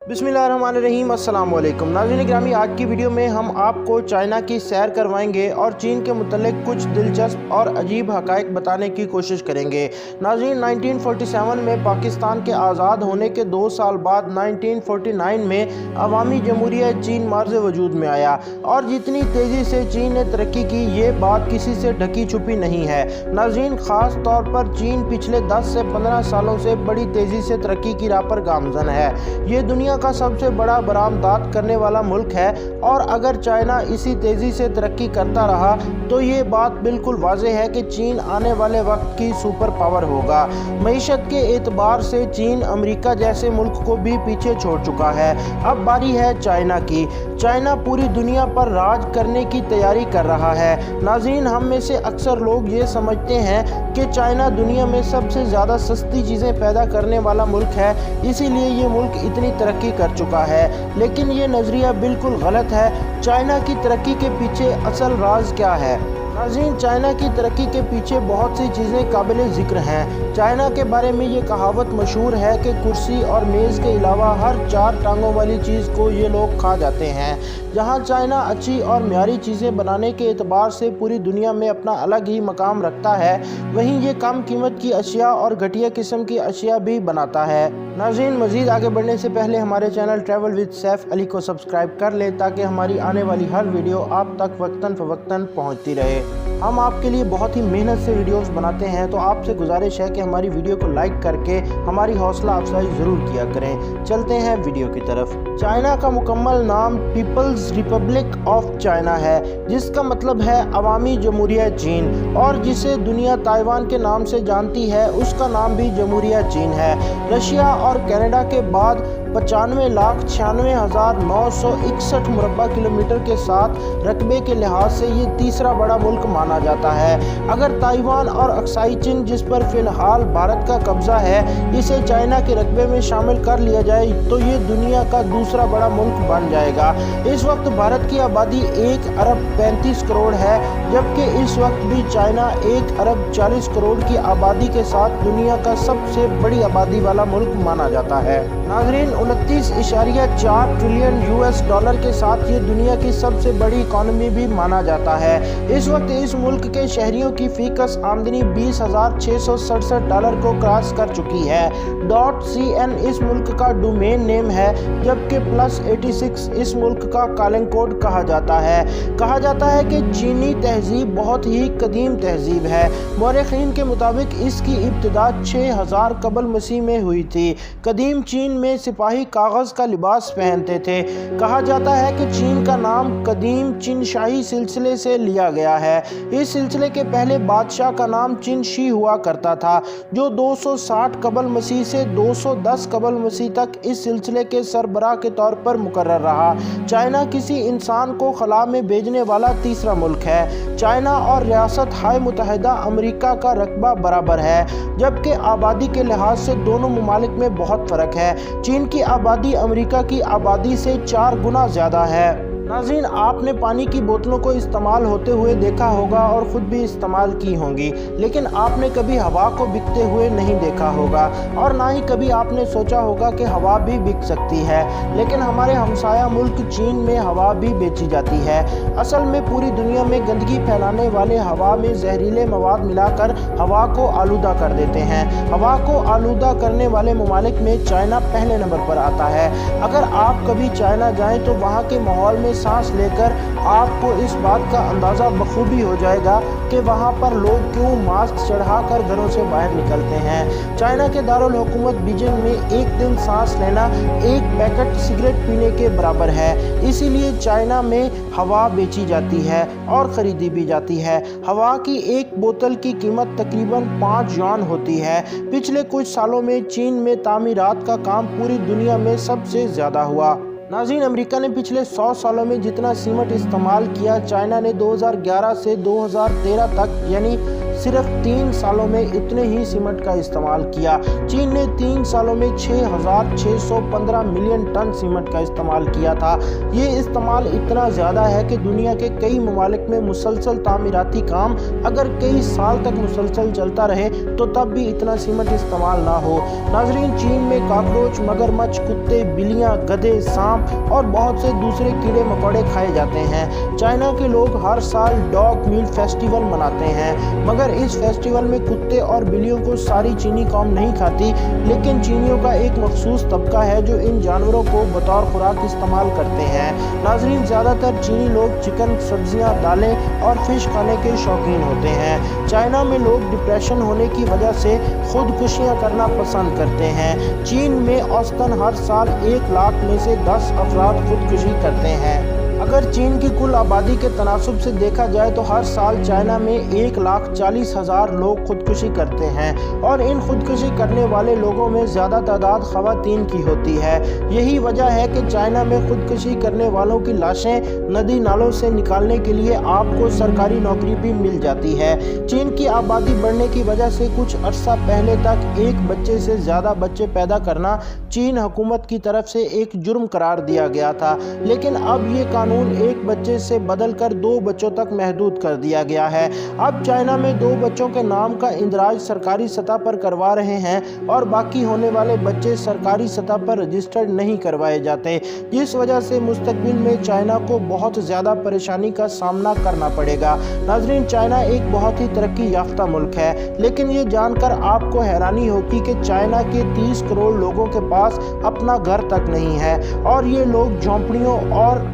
बिस्मिल्लाहिर्रहमानिर्रहीम, अस्सलाम वालेकुम। नाज़रीन ग्रामी, आज की वीडियो में हम आपको चाइना की सैर करवाएंगे और चीन के मुतल्लिक कुछ दिलचस्प और अजीब हक़ाइक़ बताने की कोशिश करेंगे। नाज़रीन, 1947 में पाकिस्तान के आज़ाद होने के 2 साल बाद 1949 में अवामी जमहूरियत चीन मार्ज़ वजूद में आया और जितनी तेज़ी से चीन ने तरक्की की, ये बात किसी से ढकी छुपी नहीं है। नाज़रीन, ख़ास तौर पर चीन पिछले 10 से 15 सालों से बड़ी तेज़ी से तरक्की की राह पर गामज़न है। ये दुनिया का सबसे बड़ा बरामदात करने वाला मुल्क है और अगर चाइना इसी तेज़ी से तरक्की करता रहा तो ये बात बिल्कुल वाज़ेह है कि चीन आने वाले वक्त की सुपर पावर होगा। मईशत के एतबार से चीन अमेरिका जैसे मुल्क को भी पीछे छोड़ चुका है। अब बारी है चाइना की। चाइना पूरी दुनिया पर राज करने की तैयारी कर रहा है। नाज़रीन, हम में से अक्सर लोग ये समझते हैं कि चाइना दुनिया में सबसे ज़्यादा सस्ती चीज़ें पैदा करने वाला मुल्क है, इसीलिए ये मुल्क इतनी तरक्की कर चुका है। लेकिन ये नज़रिया बिल्कुल गलत है। चाइना की तरक्की के पीछे असल राज क्या है? नाज़रीन, चाइना की तरक्की के पीछे बहुत सी चीज़ें काबिल ज़िक्र हैं। चाइना के बारे में ये कहावत मशहूर है कि कुर्सी और मेज़ के अलावा हर 4 टांगों वाली चीज़ को ये लोग खा जाते हैं। जहाँ चाइना अच्छी और म्यारी चीज़ें बनाने के एतबार से पूरी दुनिया में अपना अलग ही मकाम रखता है, वहीं ये कम कीमत की अशिया और घटिया किस्म की अशिया भी बनाता है। नाज़रीन, मज़ीद आगे बढ़ने से पहले हमारे channel travel with Saif Ali को सब्सक्राइब कर लें ताकि हमारी आने वाली हर वीडियो आप तक वक्तन फ़वक्तन पहुँचती रहे। हम आपके लिए बहुत ही मेहनत से वीडियोस बनाते हैं, तो आपसे गुजारिश है कि हमारी वीडियो को लाइक करके हमारी हौसला अफजाई ज़रूर किया करें। चलते हैं वीडियो की तरफ। चाइना का मुकम्मल नाम पीपल्स रिपब्लिक ऑफ चाइना है, जिसका मतलब है अवामी जमहूरियत चीन, और जिसे दुनिया ताइवान के नाम से जानती है उसका नाम भी जमहूरियत चीन है। रशिया और कनाडा के बाद 95,96,961 मुरब्बा किलोमीटर के साथ रकबे के लिहाज से ये तीसरा बड़ा मुल्क माना जाता है। अगर ताइवान और अक्साई चीन, जिस पर फिलहाल भारत का कब्जा है, इसे चाइना के रकबे में शामिल कर लिया जाए तो ये दुनिया का दूसरा बड़ा मुल्क बन जाएगा। इस वक्त भारत की आबादी 1 अरब 35 करोड़ है, जबकि इस वक्त भी चाइना 1 अरब 40 करोड़ की आबादी के साथ दुनिया का सबसे बड़ी आबादी वाला मुल्क माना जाता है। नाज़रीन, 29.4 ट्रिलियन US डॉलर के साथ ये दुनिया की सबसे बड़ी इकॉनमी भी माना जाता है। इस वक्त इस मुल्क के शहरियों की फीकस आमदनी $20,667 को क्रॉस कर चुकी है। .cn इस मुल्क का डोमेन नेम है, जबकि +86 इस मुल्क का कॉलिंग कोड कहा जाता है। कहा जाता है कि चीनी तहजीब बहुत ही कदीम तहजीब है। मौरखीन के मुताबिक इसकी इब्तिदा 6000 कबल मसीह में हुई थी। कदीम चीन में सिपाही कागज़ का लिबास पहनते थे। कहा जाता है कि चीन का नाम कदीम चिनशाही सिलसिले से लिया गया है। इस सिलसिले के पहले बादशाह का नाम चिनशी हुआ करता था, जो 260 कबल मसीह से 210 कबल मसीह तक इस सिलसिले के सरबराह के तौर पर मुकर्रर रहा। चाइना किसी इंसान को खला में भेजने वाला तीसरा मुल्क है। चाइना और रियासत हाय मुत्तहिदा अमेरिका का रकबा बराबर है, जबकि आबादी के लिहाज से दोनों ममालिक में बहुत फ़र्क है। चीन की आबादी अमेरिका की आबादी से 4 गुना ज़्यादा है। नाज़रीन, आपने पानी की बोतलों को इस्तेमाल होते हुए देखा होगा और ख़ुद भी इस्तेमाल की होंगी, लेकिन आपने कभी हवा को बिकते हुए नहीं देखा होगा और ना ही कभी आपने सोचा होगा कि हवा भी बिक सकती है। लेकिन हमारे हमसाया मुल्क चीन में हवा भी बेची जाती है। असल में पूरी दुनिया में गंदगी फैलाने वाले हवा में जहरीले मवाद मिलाकर हवा को आलूदा कर देते हैं। हवा को आलूदा करने वाले ममालिक में चाइना पहले नंबर पर आता है। अगर आप कभी चाइना जाएँ तो वहाँ के माहौल में सांस लेकर आपको इस बात का अंदाज़ा बखूबी हो जाएगा कि वहाँ पर लोग क्यों मास्क चढ़ाकर घरों से बाहर निकलते हैं। चाइना के दारुल हुकूमत बीजिंग में एक दिन सांस लेना एक पैकेट सिगरेट पीने के बराबर है। इसीलिए चाइना में हवा बेची जाती है और ख़रीदी भी जाती है। हवा की एक बोतल की कीमत तकरीबन 5 युआन होती है। पिछले कुछ सालों में चीन में तामीरात का काम पूरी दुनिया में सबसे ज़्यादा हुआ। नाज़रीन, अमेरिका ने पिछले 100 सालों में जितना सीमेंट इस्तेमाल किया, चाइना ने 2011 से 2013 तक यानी सिर्फ 3 सालों में इतने ही सीमेंट का इस्तेमाल किया। चीन ने 3 सालों में 6,615 मिलियन टन सीमेंट का इस्तेमाल किया था। ये इस्तेमाल इतना ज़्यादा है कि दुनिया के कई ममालिक में मुसलसल तामीराती काम अगर कई साल तक मुसलसल चलता रहे तो तब भी इतना सीमेंट इस्तेमाल ना हो। नाजरीन, चीन में कॉकरोच, मगरमच्छ, कुत्ते, बिल्लियाँ, गधे, सांप और बहुत से दूसरे कीड़े मकोड़े खाए जाते हैं। चाइना के लोग हर साल डॉग मीट फेस्टिवल मनाते हैं, मगर इस फेस्टिवल में कुत्ते और बिल्लियों को सारी चीनी कौम नहीं खाती, लेकिन चीनियों का एक मखसूस तबका है जो इन जानवरों को बतौर खुराक इस्तेमाल करते हैं। नाजरीन, ज़्यादातर चीनी लोग चिकन, सब्जियां, दालें और फिश खाने के शौकीन होते हैं। चाइना में लोग डिप्रेशन होने की वजह से खुदकुशियां करना पसंद करते हैं। चीन में औसतन हर साल 1 लाख में से 10 अफराद खुदकुशी करते हैं। अगर चीन की कुल आबादी के तनासुब से देखा जाए तो हर साल चाइना में 1,40,000 लोग खुदकुशी करते हैं और इन खुदकुशी करने वाले लोगों में ज़्यादा तादाद ख़वातीन की होती है। यही वजह है कि चाइना में खुदकुशी करने वालों की लाशें नदी नालों से निकालने के लिए आपको सरकारी नौकरी भी मिल जाती है। चीन की आबादी बढ़ने की वजह से कुछ अरसा पहले तक एक बच्चे से ज़्यादा बच्चे पैदा करना चीन हुकूमत की तरफ से एक जुर्म करार दिया गया था, लेकिन अब ये कानून एक बच्चे से बदलकर 2 बच्चों तक महदूद कर दिया गया है। अब चाइना में 2 बच्चों के नाम का इंदराज सरकारी सतह पर करवा रहे हैं और बाकी होने वाले बच्चे सरकारी सतह पर रजिस्टर्ड नहीं करवाए जाते, जिस वजह से मुस्तकबिल में चाइना को बहुत ज़्यादा परेशानी का सामना करना पड़ेगा। नाजरीन, चाइना एक बहुत ही तरक्की याफ्ता मुल्क है, लेकिन ये जानकर आपको हैरानी होगी कि चाइना के 30 करोड़ लोगों के पास अपना घर तक नहीं है और ये लोग झोंपड़ियों और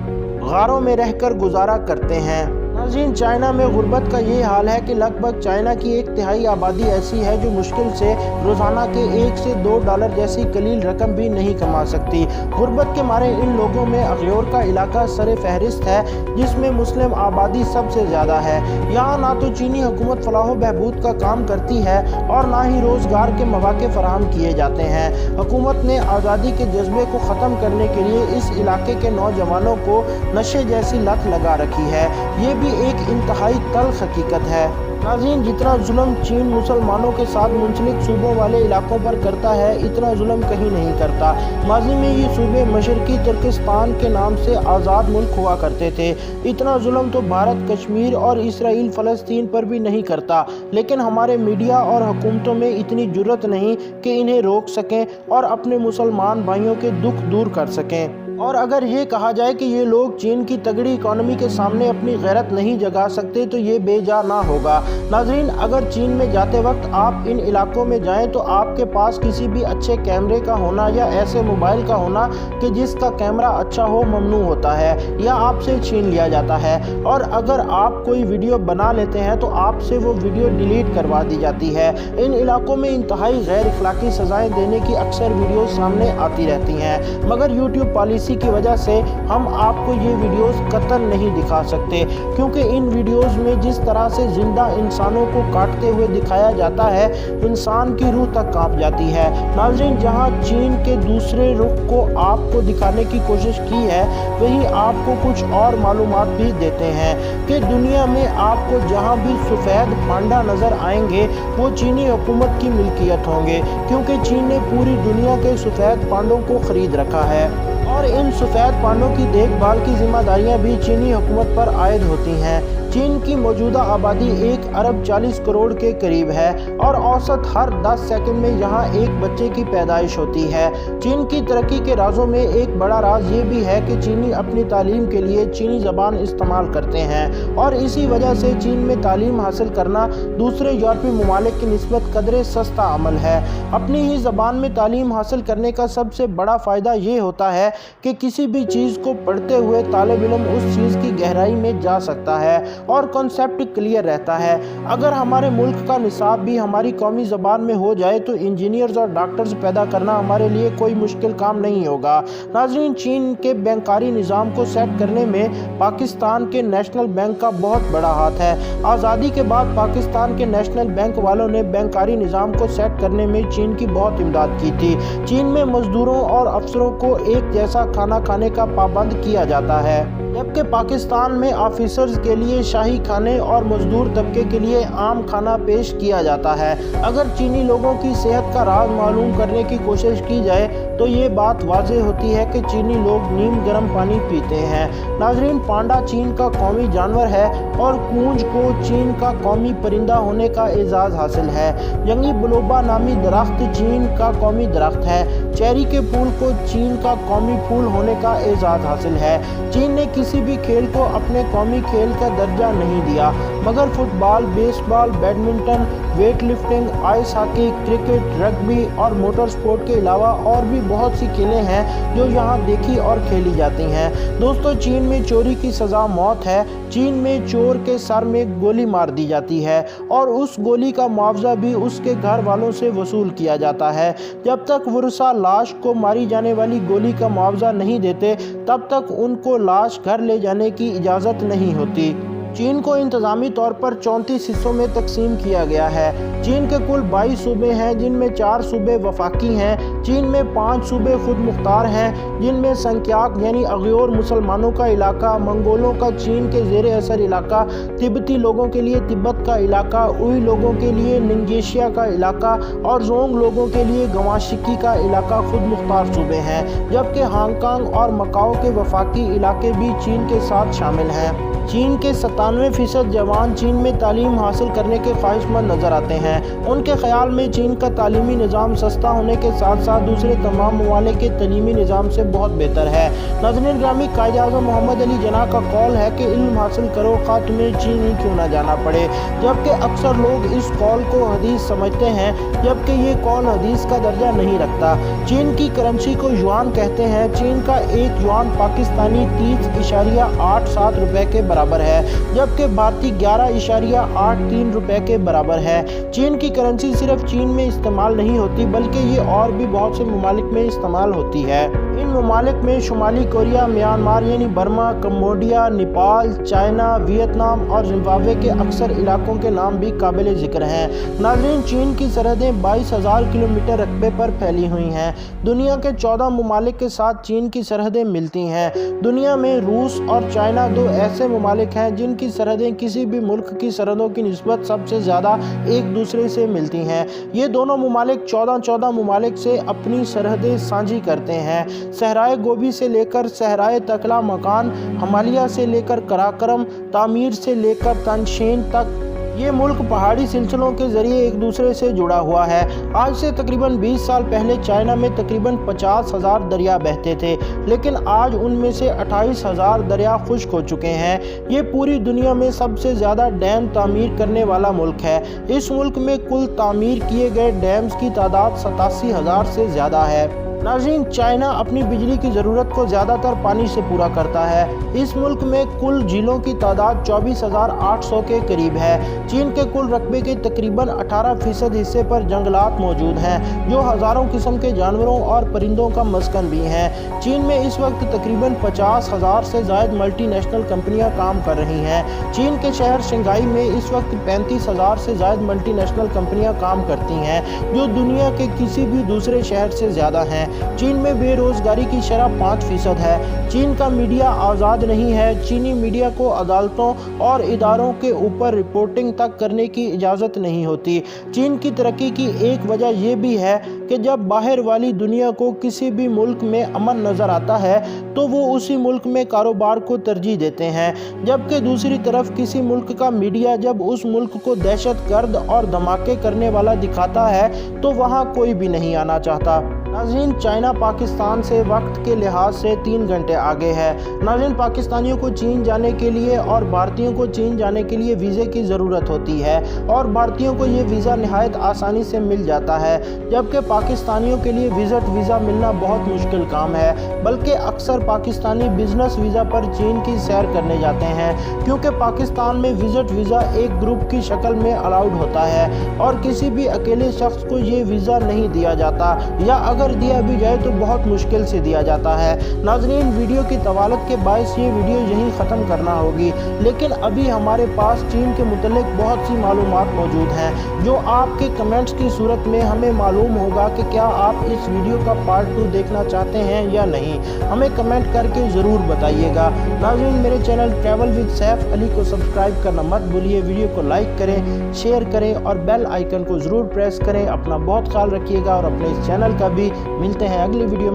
गारों में रहकर गुजारा करते हैं। नाज़रीन, चाइना में गुर्बत का ये हाल है कि लगभग चाइना की 1/3 आबादी ऐसी है जो मुश्किल से रोज़ाना के $1 से $2 जैसी कलील रकम भी नहीं कमा सकती। गुर्बत के मारे इन लोगों में अखयोर का इलाका सरे फहरिस्त है, जिसमें मुस्लिम आबादी सबसे ज़्यादा है। यहाँ ना तो चीनी हुकूमत फलाह बहबूद का काम करती है और ना ही रोज़गार के मौके फराहम किए जाते हैं। हुकूमत ने आज़ादी के जज्बे को ख़त्म करने के लिए इस इलाके के नौजवानों को नशे जैसी लत लगा रखी है। ये भी एक इंतहाई तल्ख हकीकत है। नाज़रीन, जितना जुल्म चीन मुसलमानों के साथ मुंसलिक सूबों वाले इलाकों पर करता है, इतना जुल्म कहीं नहीं करता। माजी में ये सूबे मशरकी तुर्किस्तान के नाम से आज़ाद मुल्क हुआ करते थे। इतना जुल्म तो भारत कश्मीर और इसराइल फ़लस्तीन पर भी नहीं करता, लेकिन हमारे मीडिया और हुकूमतों में इतनी जुर्रत नहीं कि इन्हें रोक सकें और अपने मुसलमान भाइयों के दुख दूर कर सकें। और अगर ये कहा जाए कि ये लोग चीन की तगड़ी इकॉनमी के सामने अपनी गैरत नहीं जगा सकते तो ये बेजा ना होगा। नाजरीन, अगर चीन में जाते वक्त आप इन इलाकों में जाएं तो आपके पास किसी भी अच्छे कैमरे का होना या ऐसे मोबाइल का होना कि जिसका कैमरा अच्छा हो ममनू होता है या आपसे छीन लिया जाता है, और अगर आप कोई वीडियो बना लेते हैं तो आपसे वो वीडियो डिलीट करवा दी जाती है। इन इलाकों में इंतहाई गैर अखलाकी सज़ाएँ देने की अक्सर वीडियो सामने आती रहती हैं, मगर यूट्यूब पॉलिसी की वजह से हम आपको ये वीडियोस कतई नहीं दिखा सकते, क्योंकि इन वीडियोस में जिस तरह से जिंदा इंसानों को काटते हुए दिखाया जाता है, इंसान की रूह तक कांप जाती है। नाज़रीन, जहां चीन के दूसरे रुख को आपको दिखाने की कोशिश की है, वहीं आपको कुछ और मालूमात भी देते हैं कि दुनिया में आपको जहां भी सफ़ेद पांडा नज़र आएंगे वो चीनी हुकूमत की मिल्कियत होंगे, क्योंकि चीन ने पूरी दुनिया के सफ़ेद पांडों को ख़रीद रखा है और इन सफ़ेद पांडों की देखभाल की जिम्मेदारियां भी चीनी हुकूमत पर आयद होती हैं। चीन की मौजूदा आबादी 1,40,00,000,000 के करीब है और औसत हर 10 सेकंड में यहाँ एक बच्चे की पैदाइश होती है। चीन की तरक्की के राजों में एक बड़ा राज ये भी है कि चीनी अपनी तालीम के लिए चीनी ज़बान इस्तेमाल करते हैं और इसी वजह से चीन में तालीम हासिल करना दूसरे यूरोपीय ममालिक की निस्बत कदरे सस्ता अमल है। अपनी ही ज़बान में तालीम हासिल करने का सबसे बड़ा फ़ायदा ये होता है कि किसी भी चीज़ को पढ़ते हुए तालिब इल्म उस चीज़ की गहराई में जा सकता है और कॉन्सेप्ट क्लियर रहता है। अगर हमारे मुल्क का निसाब भी हमारी कौमी ज़बान में हो जाए तो इंजीनियर्स और डॉक्टर्स पैदा करना हमारे लिए कोई मुश्किल काम नहीं होगा। नाज़रीन, चीन के बैंकारी निज़ाम को सेट करने में पाकिस्तान के नेशनल बैंक का बहुत बड़ा हाथ है। आज़ादी के बाद पाकिस्तान के नेशनल बैंक वालों ने बैंकारी निज़ाम को सेट करने में चीन की बहुत इमदाद की थी। चीन में मजदूरों और अफसरों को एक जैसा खाना खाने का पाबंद किया जाता है। जबकि पाकिस्तान में ऑफिसर्स के लिए शाही खाने और मजदूर तबके के लिए आम खाना पेश किया जाता है। अगर चीनी लोगों की सेहत का राज मालूम करने की कोशिश की जाए तो ये बात वाज़ेह होती है कि चीनी लोग नीम गर्म पानी पीते हैं। नाजरीन, पांडा चीन का कौमी जानवर है और कूंज को चीन का कौमी परिंदा होने का एजाज़ हासिल है। जंगी बिलोबा नामी दरख्त चीन का कौमी दरख्त है। चेरी के फूल को चीन का कौमी फूल होने का एजाज़ हासिल है। चीन ने किसी भी खेल को अपने कौमी खेल का दर्जा नहीं दिया, मगर football, baseball, badminton, weight lifting, ice hockey, cricket, rugby और मोटर स्पोर्ट के अलावा और भी बहुत सी खेलें हैं जो यहाँ देखी और खेली जाती हैं। दोस्तों, चीन में चोरी की सज़ा मौत है। चीन में चोर के सर में गोली मार दी जाती है और उस गोली का मुआवजा भी उसके घर वालों से वसूल किया जाता है। जब तक वरसा लाश को मारी जाने वाली गोली का मुआवजा नहीं देते, तब तक उनको लाश घर ले जाने की इजाज़त नहीं होती। चीन को इंतज़ामी तौर पर 34 हिस्सों में तकसीम किया गया है। चीन के कुल 22 सूबे हैं, जिनमें 4 सूबे वफाकी हैं। चीन में 5 सूबे खुद मुख्तार हैं, जिनमें संख्याक यानी अगयोर मुसलमानों का इलाका, मंगोलों का चीन के ज़ेर असर इलाका, तिब्बती लोगों के लिए तिब्बत का इलाका, उई लोगों के लिए निंगेशिया का इलाका और जोंग लोगों के लिए गवाशिकी का इलाका खुद मुख्तार सूबे हैं। जबकि हांगकांग और मकाओ के वफाकी इलाके भी चीन के साथ शामिल हैं। चीन के 97% जवान चीन में तालीम हासिल करने के ख्वाहिशमंद नज़र आते हैं। उनके ख्याल में चीन का तालीमी निज़ाम सस्ता होने के साथ साथ दूसरे तमाम ममालिक के तालीमी निज़ाम से बहुत बेहतर है। नाज़रीन ग्रामी, कायद-ए-आज़म मोहम्मद अली जिन्ना का कौल है कि इल्म हासिल करो, खा तुम्हें चीन ही क्यों ना जाना पड़े। जबकि अक्सर लोग इस कौल को हदीस समझते हैं, जबकि ये कौल हदीस का दर्जा नहीं रखता। चीन की करेंसी को युआन कहते हैं। चीन का एक युआन पाकिस्तानी 30.87 रुपये के बराबर है, जबकि भारतीय 11.83 रुपये के बराबर है। चीन की करेंसी सिर्फ चीन में इस्तेमाल नहीं होती, बल्कि ये और भी बहुत से ममालिक में इस्तेमाल होती है। इन ममालिक में शुमाली कोरिया, म्यांमार यानी Burma, Cambodia, Nepal, China, Vietnam और जिम्बाब्वे के अक्सर इलाकों के नाम भी काबिल ज़िक्र हैं। नाज़रीन, चीन की सरहदें 22,000 किलोमीटर रकबे पर फैली हुई हैं। दुनिया के 14 ममालिक के साथ चीन की सरहदें मिलती हैं। दुनिया में रूस और चाइना दो ऐसे ममालिक हैं जिनकी सरहदें किसी भी मुल्क की सरहदों की निस्बत सबसे ज़्यादा एक दूसरे से मिलती हैं। ये दोनों ममालिक 14 ममालिक से अपनी सरहदें साझी करते हैं। सहराए गोबी से लेकर सहराए तकला मकान, हिमालय से लेकर कराकरम, तामीर से लेकर तनशेन तक ये मुल्क पहाड़ी सिलसिलों के ज़रिए एक दूसरे से जुड़ा हुआ है। आज से तकरीबन 20 साल पहले चाइना में तकरीबन 50,000 दरिया बहते थे, लेकिन आज उनमें से 28,000 दरिया खुश्क हो चुके हैं। ये पूरी दुनिया में सबसे ज़्यादा डैम तामीर करने वाला मुल्क है। इस मुल्क में कुल तामीर किए गए डैम्स की तादाद 87,000 से ज़्यादा है। नाज़रीन, चाइना अपनी बिजली की ज़रूरत को ज़्यादातर पानी से पूरा करता है। इस मुल्क में कुल झीलों की तादाद 24,800 के करीब है। चीन के कुल रकबे के तकरीबन 18% हिस्से पर जंगलात मौजूद हैं, जो हज़ारों किस्म के जानवरों और परिंदों का मस्कन भी हैं। चीन में इस वक्त तकरीबन 50,000 से ज़ायद मल्टीनेशनल कंपनियां काम कर रही हैं। चीन के शहर शंघाई में इस वक्त 35,000 से ज़ायद मल्टीनेशनल कंपनियां काम करती हैं, जो दुनिया के किसी भी दूसरे शहर से ज़्यादा हैं। चीन में बेरोजगारी की शरह 5% है। चीन का मीडिया आज़ाद नहीं है। चीनी मीडिया को अदालतों और इदारों के ऊपर रिपोर्टिंग तक करने की इजाज़त नहीं होती। चीन की तरक्की की एक वजह यह भी है कि जब बाहर वाली दुनिया को किसी भी मुल्क में अमन नज़र आता है तो वो उसी मुल्क में कारोबार को तरजीह देते हैं, जबकि दूसरी तरफ किसी मुल्क का मीडिया जब उस मुल्क को दहशतगर्द और धमाके करने वाला दिखाता है तो वहाँ कोई भी नहीं आना चाहता। नाज़रीन, चाइना पाकिस्तान से वक्त के लिहाज से 3 घंटे आगे है। नाज़रीन, पाकिस्तानियों को चीन जाने के लिए और भारतीयों को चीन जाने के लिए वीज़े की ज़रूरत होती है और भारतीयों को ये वीज़ा नहायत आसानी से मिल जाता है, जबकि पाकिस्तानियों के लिए विज़िट वीज़ा मिलना बहुत मुश्किल काम है। बल्कि अक्सर पाकिस्तानी बिजनेस वीज़ा पर चीन की सैर करने जाते हैं, क्योंकि पाकिस्तान में विज़िट वीज़ा एक ग्रुप की शक्ल में अलाउड होता है और किसी भी अकेले शख्स को ये वीज़ा नहीं दिया जाता, या अगर अगर दिया भी जाए तो बहुत मुश्किल से दिया जाता है। नाज़रीन, वीडियो की तवालत के बायस ये वीडियो यहीं ख़त्म करना होगी, लेकिन अभी हमारे पास चीन के मुतल्लिक़ बहुत सी मालूमात मौजूद हैं जो आपके कमेंट्स की सूरत में हमें मालूम होगा कि क्या आप इस वीडियो का पार्ट 2 देखना चाहते हैं या नहीं। हमें कमेंट करके ज़रूर बताइएगा। नाज़रीन, मेरे channel travel with Saif Ali को सब्सक्राइब करना मत भूलिए। वीडियो को लाइक करें, शेयर करें और बेल आइकन को ज़रूर प्रेस करें। अपना बहुत ख्याल रखिएगा और अपने इस चैनल का भी। मिलते हैं अगली वीडियो में।